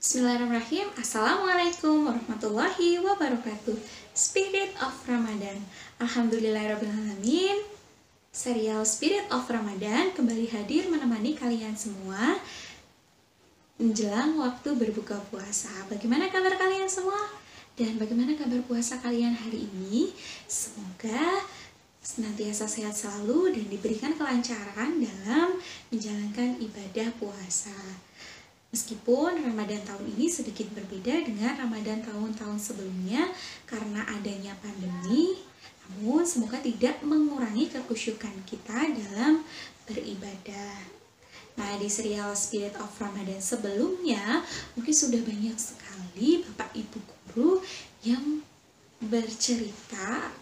Bismillahirrahmanirrahim. Assalamualaikum warahmatullahi wabarakatuh. Spirit of Ramadan. Alhamdulillahirrahmanirrahim. Serial Spirit of Ramadan kembali hadir menemani kalian semua menjelang waktu berbuka puasa. Bagaimana kabar kalian semua? Dan bagaimana kabar puasa kalian hari ini? Semoga senantiasa sehat selalu dan diberikan kelancaran dalam menjalankan ibadah puasa. Meskipun Ramadan tahun ini sedikit berbeda dengan Ramadan tahun-tahun sebelumnya karena adanya pandemi, namun semoga tidak mengurangi kekhusyukan kita dalam beribadah. Nah, di serial Spirit of Ramadan sebelumnya, mungkin sudah banyak sekali Bapak Ibu guru yang bercerita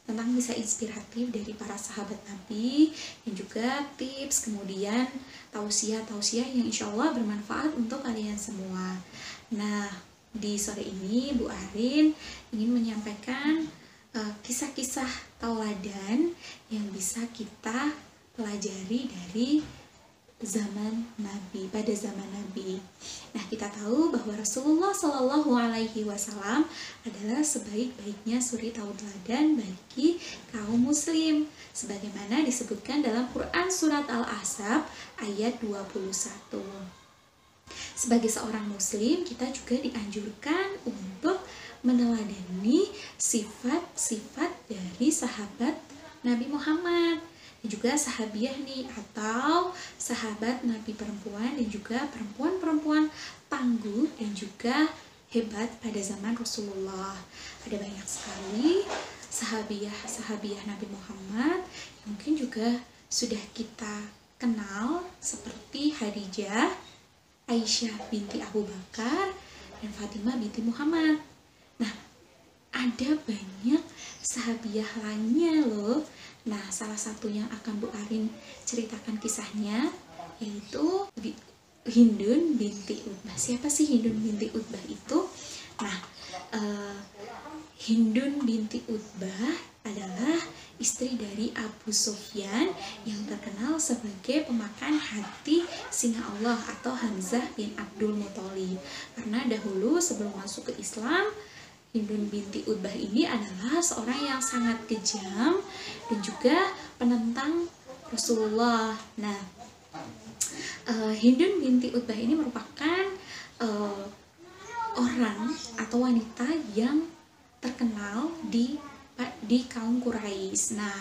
tentang kisah inspiratif dari para sahabat Nabi dan juga tips, kemudian tausiah-tausiah yang insya Allah bermanfaat untuk kalian semua. Nah, di sore ini Bu Arin ingin menyampaikan kisah-kisah tauladan yang bisa kita pelajari dari zaman Nabi, pada zaman Nabi. Nah, kita tahu bahwa Rasulullah Shallallahu Alaihi Wasallam adalah sebaik-baiknya suri tauladan bagi kaum muslim, sebagaimana disebutkan dalam Quran surat Al-Ahzab ayat 21. Sebagai seorang muslim, kita juga dianjurkan untuk meneladani sifat-sifat dari sahabat Nabi Muhammad dan juga sahabiah nih, atau sahabat Nabi perempuan dan juga perempuan-perempuan tangguh dan juga hebat pada zaman Rasulullah. Ada banyak sekali sahabiah Nabi Muhammad yang mungkin juga sudah kita kenal, seperti Khadijah, Aisyah binti Abu Bakar, dan Fatimah binti Muhammad. Nah, ada banyak sahabiah lainnya loh. Nah, salah satu yang akan Bu Arin ceritakan kisahnya yaitu Hindun binti Utbah. Siapa sih Hindun binti Utbah itu? Nah, Hindun binti Utbah adalah istri dari Abu Sufyan yang terkenal sebagai pemakan hati singa Allah atau Hamzah bin Abdul Muthalib. Karena dahulu sebelum masuk ke Islam, Hindun binti Utbah ini adalah seorang yang sangat kejam dan juga penentang Rasulullah. Nah, Hindun binti Utbah ini merupakan orang atau wanita yang terkenal di kaum Quraisy. Nah,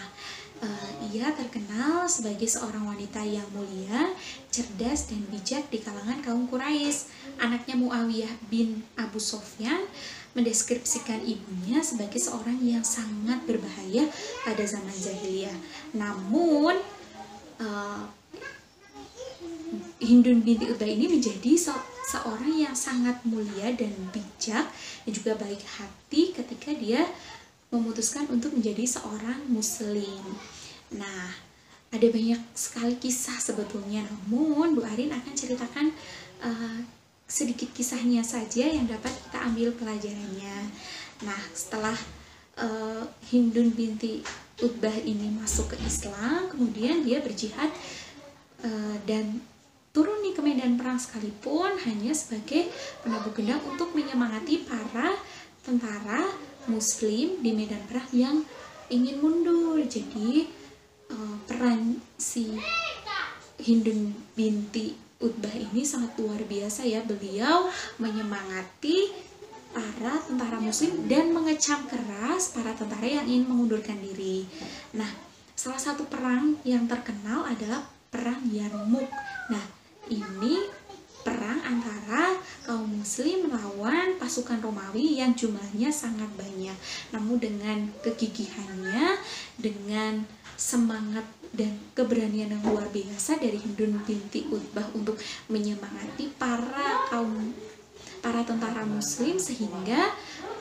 ia terkenal sebagai seorang wanita yang mulia, cerdas dan bijak di kalangan kaum Quraisy. Anaknya Muawiyah bin Abu Sufyan mendeskripsikan ibunya sebagai seorang yang sangat berbahaya pada zaman jahiliyah. Namun Hindun binti Utbah ini menjadi seorang yang sangat mulia dan bijak dan juga baik hati ketika dia memutuskan untuk menjadi seorang muslim. Nah, ada banyak sekali kisah sebetulnya, namun Bu Arin akan ceritakan sedikit kisahnya saja yang dapat kita ambil pelajarannya. Nah, setelah Hindun binti Utbah ini masuk ke Islam, kemudian dia berjihad dan turun nih ke medan perang, sekalipun hanya sebagai penabuh gendang untuk menyemangati para tentara muslim di medan perang yang ingin mundur. Jadi peran si Hindun binti Utbah ini sangat luar biasa ya. Beliau menyemangati para tentara muslim dan mengecam keras para tentara yang ingin mengundurkan diri. Nah, salah satu perang yang terkenal adalah perang Yarmuk. Nah, ini perang antara kaum muslim melawan pasukan Romawi yang jumlahnya sangat banyak. Namun dengan kegigihannya, dengan semangat dan keberanian yang luar biasa dari Hindun binti Utbah untuk menyemangati para tentara muslim, sehingga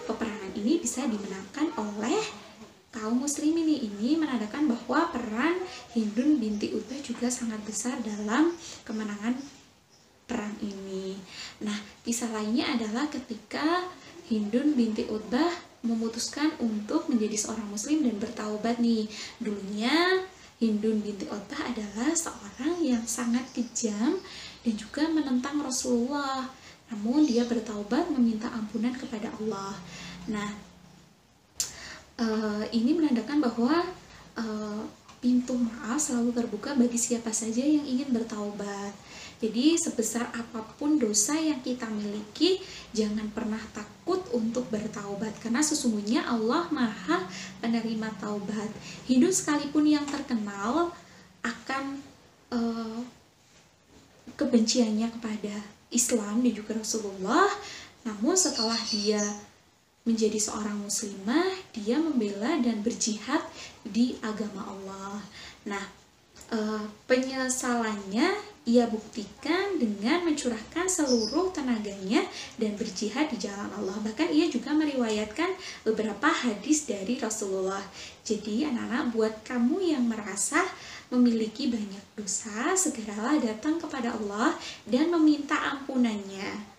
peperangan ini bisa dimenangkan oleh kaum muslim ini menandakan bahwa peran Hindun binti Utbah juga sangat besar dalam kemenangan perang ini. Nah, kisah lainnya adalah ketika Hindun binti Utbah memutuskan untuk menjadi seorang muslim dan bertaubat nih. Dulunya Hindun binti Utbah adalah seorang yang sangat kejam dan juga menentang Rasulullah. namun dia bertaubat meminta ampunan kepada Allah. Nah, ini menandakan bahwa pintu maaf selalu terbuka bagi siapa saja yang ingin bertaubat. Jadi sebesar apapun dosa yang kita miliki, jangan pernah takut untuk bertaubat, karena sesungguhnya Allah Maha penerima taubat. Hindu sekalipun yang terkenal akan kebenciannya kepada Islam dan juga Rasulullah, namun setelah dia menjadi seorang muslimah, dia membela dan berjihad di agama Allah. Nah, penyesalannya ia buktikan dengan mencurahkan seluruh tenaganya dan berjihad di jalan Allah. Bahkan ia juga meriwayatkan beberapa hadis dari Rasulullah. Jadi anak-anak, buat kamu yang merasa memiliki banyak dosa, segeralah datang kepada Allah dan meminta ampunannya.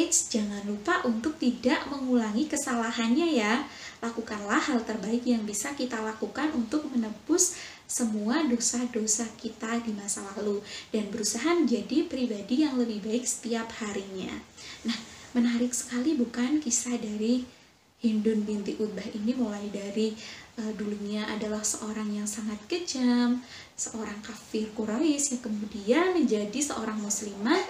Jangan lupa untuk tidak mengulangi kesalahannya ya. Lakukanlah hal terbaik yang bisa kita lakukan untuk menebus semua dosa-dosa kita di masa lalu dan berusaha menjadi pribadi yang lebih baik setiap harinya. Nah, menarik sekali bukan kisah dari Hindun binti Utbah ini, mulai dari dulunya adalah seorang yang sangat kejam, seorang kafir Quraisy yang kemudian menjadi seorang muslimah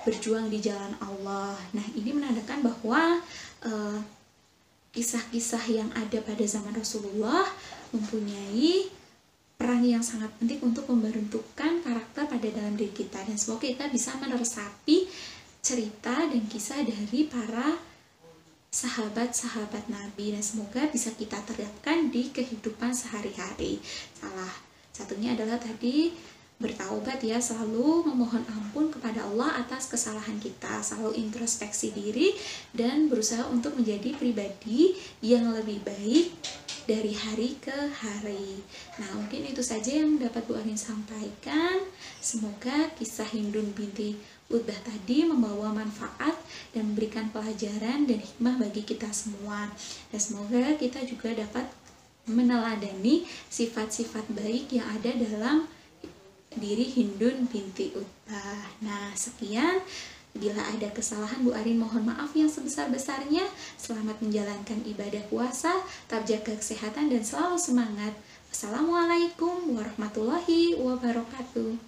berjuang di jalan Allah. Nah, ini menandakan bahwa kisah-kisah yang ada pada zaman Rasulullah mempunyai peran yang sangat penting untuk membentukkan karakter pada dalam diri kita, dan semoga kita bisa meresapi cerita dan kisah dari para sahabat-sahabat Nabi, dan semoga bisa kita terapkan di kehidupan sehari-hari. Salah satunya adalah tadi bertaubat ya, selalu memohon ampun kepada Allah atas kesalahan kita, selalu introspeksi diri dan berusaha untuk menjadi pribadi yang lebih baik dari hari ke hari. Nah, mungkin itu saja yang dapat Bu Arin sampaikan. Semoga kisah Hindun binti Utbah tadi membawa manfaat dan memberikan pelajaran dan hikmah bagi kita semua. Dan semoga kita juga dapat meneladani sifat-sifat baik yang ada dalam diri Hindun binti Utbah. Nah, sekian. Bila ada kesalahan, Bu Arin mohon maaf yang sebesar-besarnya. Selamat menjalankan ibadah puasa, tetap jaga kesehatan dan selalu semangat. Wassalamualaikum warahmatullahi wabarakatuh.